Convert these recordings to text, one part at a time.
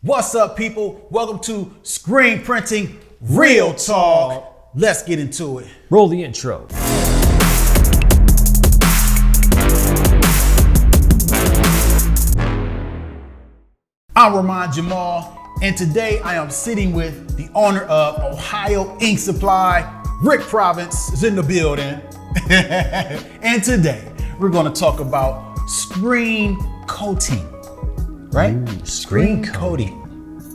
What's up, people? Welcome to Screen Printing Real Talk. Let's get into it. Roll the intro. I'm Ramon Jamal, and today I am sitting with the owner of Ohio Ink Supply. Rick Province is in the building. And today we're going to talk about screen coating. Right? Ooh, screen coating.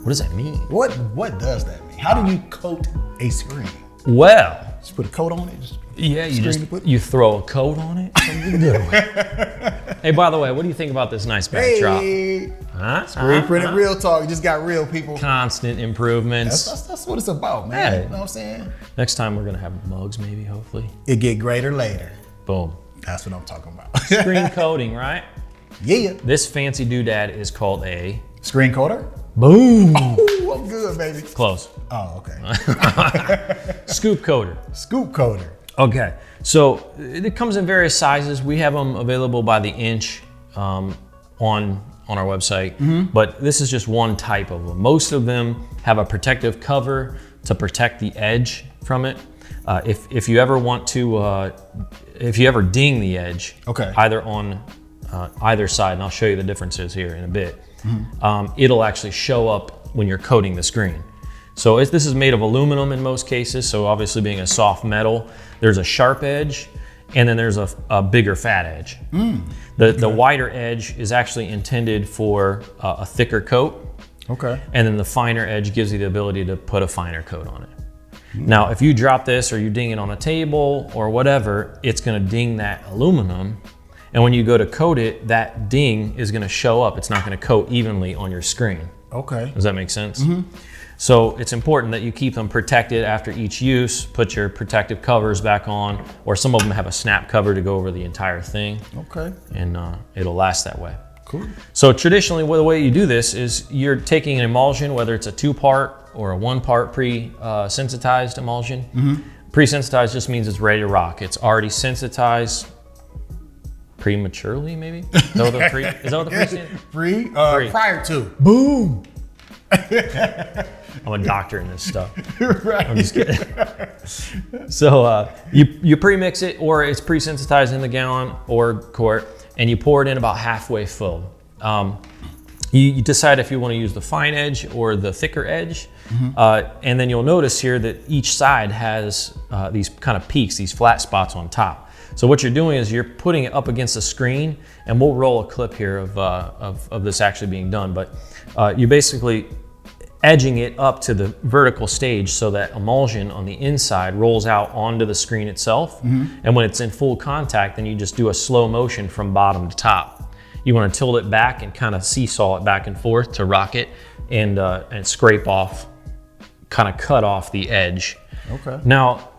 What does that mean? What does that mean? How do you coat a screen? Well, Just put a coat on it? you throw a coat on it. And you do it. Hey, by the way, what do you think about this nice backdrop? Hey, Screen Printing Real Talk. You just got real, people. Constant improvements. That's what it's about, man. Hey. You know what I'm saying? Next time we're gonna have mugs, maybe, hopefully. It get greater later. Boom. That's what I'm talking about. Screen coating, right? Yeah. This fancy doodad is called a Screen coater? boom. Ooh, I'm good, baby. Close. Oh, okay. Scoop coater. Scoop coater. Okay, so it comes in various sizes. We have them available by the inch on our website, but this is just one type of them. Most of them have a protective cover to protect the edge from it. If you ever want to, if you ever ding the edge, Okay. either on either side, and I'll show you the differences here in a bit, it'll actually show up when you're coating the screen. So this is made of aluminum in most cases, so obviously being a soft metal, there's a sharp edge, and then there's a bigger fat edge. The wider edge is actually intended for a thicker coat, Okay. and then the finer edge gives you the ability to put a finer coat on it. Now, if you drop this or you ding it on a table or whatever, it's gonna ding that aluminum, and when you go to coat it, that ding is gonna show up. It's not gonna coat evenly on your screen. Okay. Does that make sense? So it's important that you keep them protected after each use, put your protective covers back on, or some of them have a snap cover to go over the entire thing, Okay. and it'll last that way. Cool. So traditionally, the way you do this is you're taking an emulsion, whether it's a 2-part or a 1-part pre-sensitized emulsion. Pre-sensitized just means it's ready to rock. It's already sensitized prematurely, maybe? Is that what the pre Free. Prior to. Boom! I'm a doctor in this stuff. Right. I'm just kidding. So you pre-mix it, or it's pre-sensitized in the gallon or quart, and you pour it in about halfway full. You decide if you want to use the fine edge or the thicker edge, and then you'll notice here that each side has these kind of peaks, these flat spots on top. So what you're doing is you're putting it up against the screen, and we'll roll a clip here of this actually being done, but you're basically edging it up to the vertical stage so that emulsion on the inside rolls out onto the screen itself. And when it's in full contact, then you just do a slow motion from bottom to top. You want to tilt it back and kind of seesaw it back and forth to rock it and scrape off, kind of cut off the edge. Okay. Now,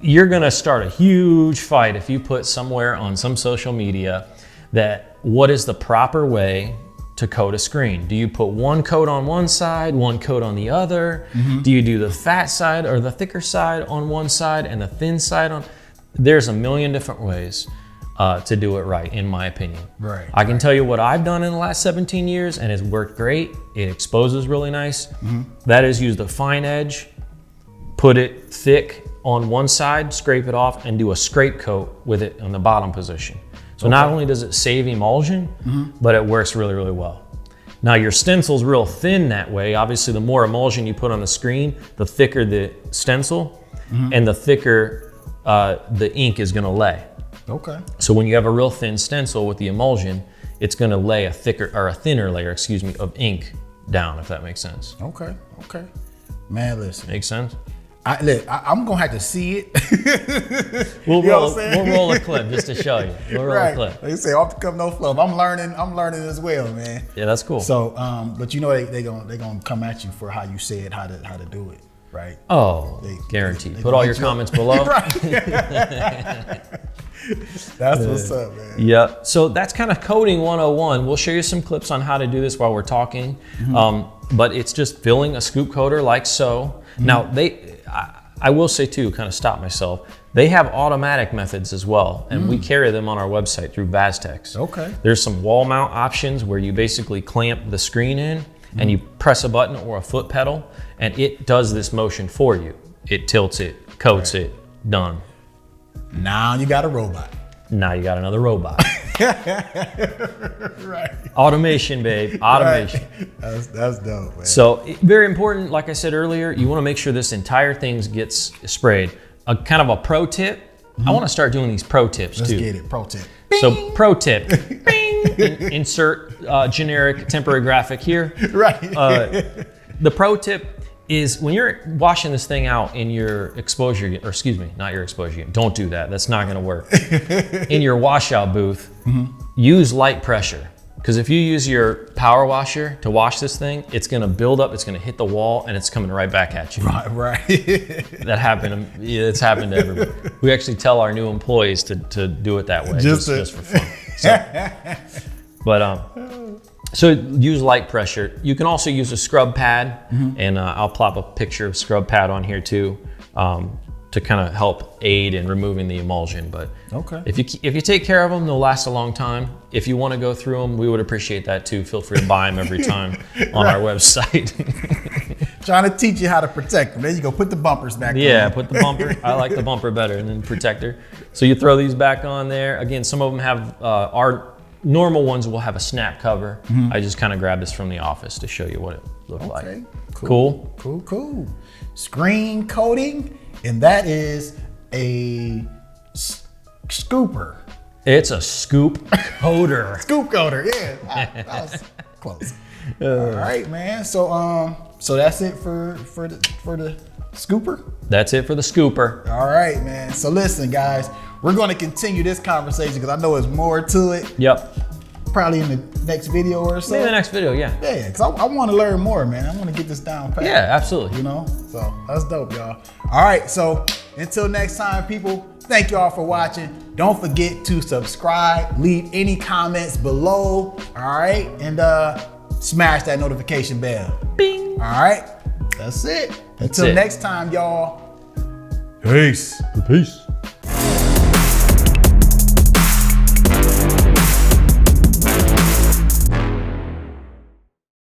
you're gonna start a huge fight if you put somewhere on some social media that what is the proper way to coat a screen. Do you put one coat on one side, one coat on the other? Do you do the fat side or the thicker side on one side and the thin side on? There's a million different ways to do it right, in my opinion. Right. I can tell you what I've done in the last 17 years, and it's worked great. It exposes really nice. That is, use the fine edge, put it thick on one side, scrape it off, and do a scrape coat with it on the bottom position. So not only does it save emulsion, but it works really, really well. Now your stencil's real thin that way. Obviously, the more emulsion you put on the screen, the thicker the stencil, and the thicker the ink is gonna lay. Okay. So when you have a real thin stencil with the emulsion, it's gonna lay a thicker, or a thinner layer, excuse me, of ink down, if that makes sense. Okay. Okay. Man, listen. Makes sense? I'm gonna have to see it. We'll You know roll what I'm saying? we'll roll a clip just to show you. We'll roll a clip. Like you say, off the cuff, no fluff. I'm learning as well, man. Yeah, that's cool. So, but you know they gonna come at you for how you said how to do it, right? Oh, guaranteed. Put all your comments below. That's what's up, man. Yeah, so that's kind of coding 101. We'll show you some clips on how to do this while we're talking. But it's just filling a scoop coater like so. Now, I will say too, kind of stop myself, they have automatic methods as well, and we carry them on our website through Vaztex. Okay. There's some wall mount options where you basically clamp the screen in, and you press a button or a foot pedal, and it does this motion for you. It tilts it, coats it, done. Now you got a robot. Now you got another robot. Right. Automation, babe. Automation. Right. That's dope, man. So very important, like I said earlier, you want to make sure this entire thing gets sprayed. A kind of a pro tip. I want to start doing these pro tips Let's too. get it. Pro tip. So pro tip. Bing. Insert generic temporary graphic here. Right. The pro tip is when you're washing this thing out in your exposure unit, or excuse me, not your exposure unit. Don't do that. That's not going to work. In your washout booth, use light pressure. Because if you use your power washer to wash this thing, it's going to build up, it's going to hit the wall, and it's coming right back at you. Right. That happened. It's happened to everybody. We actually tell our new employees to do it that way, just for fun. So use light pressure. You can also use a scrub pad, and I'll plop a picture of scrub pad on here too, to kind of help aid in removing the emulsion. But if you take care of them, they'll last a long time. If you want to go through them, we would appreciate that too. Feel free to buy them every time on our website. Trying to teach you how to protect them. There you go. Put the bumpers back on. Yeah, put the bumper. I like the bumper better than protector. So you throw these back on there. Again, some of them have our normal ones will have a snap cover. I just kind of grabbed this from the office to show you what it looked like. Cool. Screen coating, and that is a scooper. It's a scoop coater. Scoop coater, yeah. That was close. All right, man. So that's it for the scooper. That's it for the scooper. All right, man. So listen, guys, we're going to continue this conversation because I know there's more to it. Yep. Probably in the next video or so. Maybe the next video, yeah. Yeah, because I want to learn more, man. I want to get this down pat. Yeah, absolutely. You know, so that's dope, y'all. All right, so until next time, people, thank y'all for watching. Don't forget to subscribe, leave any comments below, all right? And smash that notification bell. Bing. All right, that's it. Until next time, y'all. Peace. Peace.